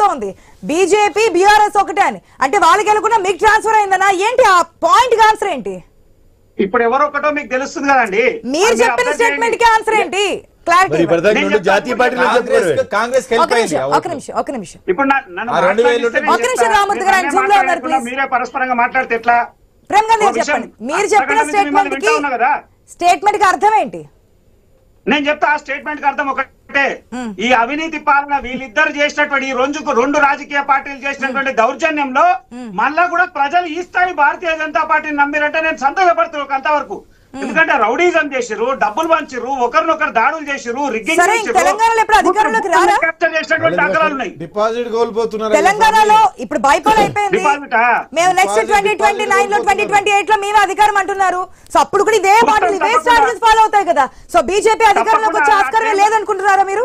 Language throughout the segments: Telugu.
వస్తోంది బీజేపీ బీఆర్ఎస్ ఒకటే అని. అంటే వాళ్ళకి వెళ్ళకుండా మీకు ట్రాన్స్ఫర్ అయిందనా ఏంటి? ఆ పాయింట్ ఆన్సర్ ఏంటి? ఇప్పుడు ఎవరో ఒకటో మీకు తెలుస్తుంది కదండి. మీరు చెప్పిన స్టేట్మెంట్ కి ఆన్సర్ ఏంటి? క్లారిటీ. జాతీయ పార్టీలో కాంగ్రెస్ ఒక నిమిషం ఇప్పుడు రామూర్తి గారు జూమ్ లో ఉన్నారు, ప్లీజ్. మీరే పరస్పరంగా మాట్లాడితే ఎట్లా? ప్రేమ్ గాంధీ చెప్పండి, మీరు చెప్పిన స్టేట్మెంట్ కి అర్థం ఏంటి? నేను చెప్తా. ఆ స్టేట్మెంట్ కి అర్థం ఒకటే, ఈ అవినీతి పాలన వీళ్ళిద్దరు చేసినటువంటి ఈ రెండు రాజకీయ పార్టీలు చేసినటువంటి దౌర్జన్యంలో మళ్ళా కూడా ప్రజలు ఈ స్థాయి భారతీయ జనతా పార్టీని నమ్మిరంటే నేను సంతోషపడుతున్నాను అంతవరకు. ఎందుకంటే రౌడీజం చేసిర్రు, డబ్బులు పంచిర్రు, ఒకరినొకరు దాడులు చేసిర్రు, రిగ్గింగ్ డిపాజిట్ కోల్పోతున్నారు. తెలంగాణలో ఇప్పుడు బైపోల్ అయిపోయింది. మేము నెక్స్ట్ 2029 లో 2028 లో మేము అధికారం అంటున్నారు. సో అప్పుడు కూడా ఇదే పార్టీలు ఇదే స్ట్రాటజీస్ ఫాలో అవుతాయి కదా. సో బీజేపీ అధికారంలోకి వచ్చే ఆస్కారమే లేదనుకుంటున్నారా మీరు?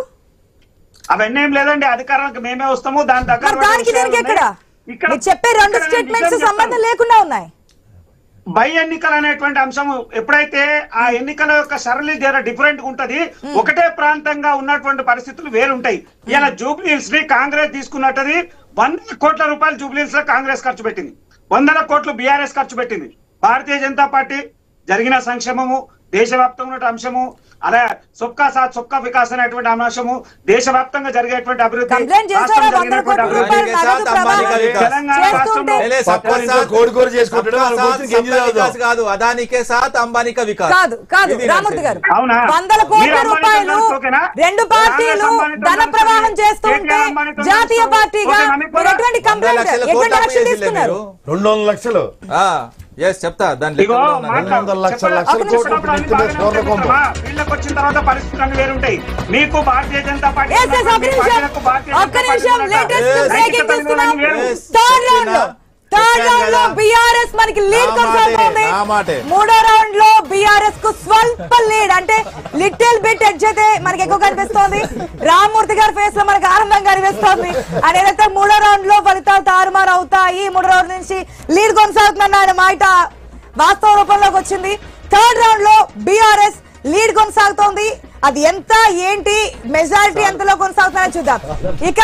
అవన్నీ ఏం లేదండి, అధికారానికి మేమే వస్తాము. దానికి దీనికి ఎక్కడ మీరు చెప్పే రెండు స్టేట్మెంట్స్ సంబంధం లేకుండా ఉన్నాయి. బై ఎన్నికలు అనేటువంటి అంశం ఎప్పుడైతే ఆ ఎన్నికల యొక్క సరళి జర డిఫరెంట్ గా ఉంటది, ఒకటే ప్రాంతంగా ఉన్నటువంటి పరిస్థితులు వేరుంటాయి. ఇలా జూబ్లీహిల్స్ ని కాంగ్రెస్ తీసుకున్నట్టది 100 కోట్ల రూపాయలు జూబ్లీహిల్స్ లో కాంగ్రెస్ ఖర్చు పెట్టింది, 100 కోట్లు బీఆర్ఎస్ ఖర్చు పెట్టింది. భారతీయ జనతా పార్టీ జరిగిన సంక్షేమము, దేశవ్యాప్తంగా ఉన్న అంశము, అలా సొక్కా సాత్ సొక్కా వికాస్ అనేటువంటి అంశము, దేశవ్యాప్తంగా జరిగేటువంటి అభివృద్ధి, అదానికే సాత్ అంబానీకే వికాస్ రామూర్తి గారు 100 కోట్ల రూపాయలు రెండు పార్టీలు ధన ప్రవాహం చేస్తుంటే జాతీయ పార్టీగా ఎటువంటి కంప్లైంట్ ఎటువంటి యాక్షన్ తీసుకున్నారు? 200 లక్షలు చెప్తా. వీళ్ళకి వచ్చిన తర్వాత పరిస్థితులు వేరుంటాయి. మీకు Bharatiya Janata party third round లో బీఆర్ఎస్ మనకి లీడ్ కొనసాగుతోంది. మూడో రౌండ్ లో బీఆర్ఎస్ కు స్వల్ప లీడ్, అంటే లిటిల్ బిట్ ఎడ్జ్ అయితే మనకి ఎక్కువ కనిపిస్తోంది. రామ్మూర్తి గారి ఫేస్ లో మనకి ఆనందం కనిపిస్తోంది. అని ఏదైతే మూడో రౌండ్ లో ఫలితాలు తారుమారు అవుతాయి, మూడో రౌండ్ నుంచి లీడ్ కొనసాగుతుందన్న ఆయన మాట వాస్తవ రూపంలోకి వచ్చింది. థర్డ్ రౌండ్ లో బీఆర్ఎస్ లీడ్ కొనసాగుతోంది. అది ఎంత ఏంటి మెజారిటీ ఎంతలో కొనసాగుతుందని చూద్దాం. ఇక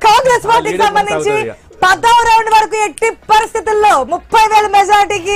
కాంగ్రెస్ పార్టీకి సంబంధించి 10వ రౌండ్ వరకు ఎట్టి పరిస్థితుల్లో 30,000 మెజారిటీకి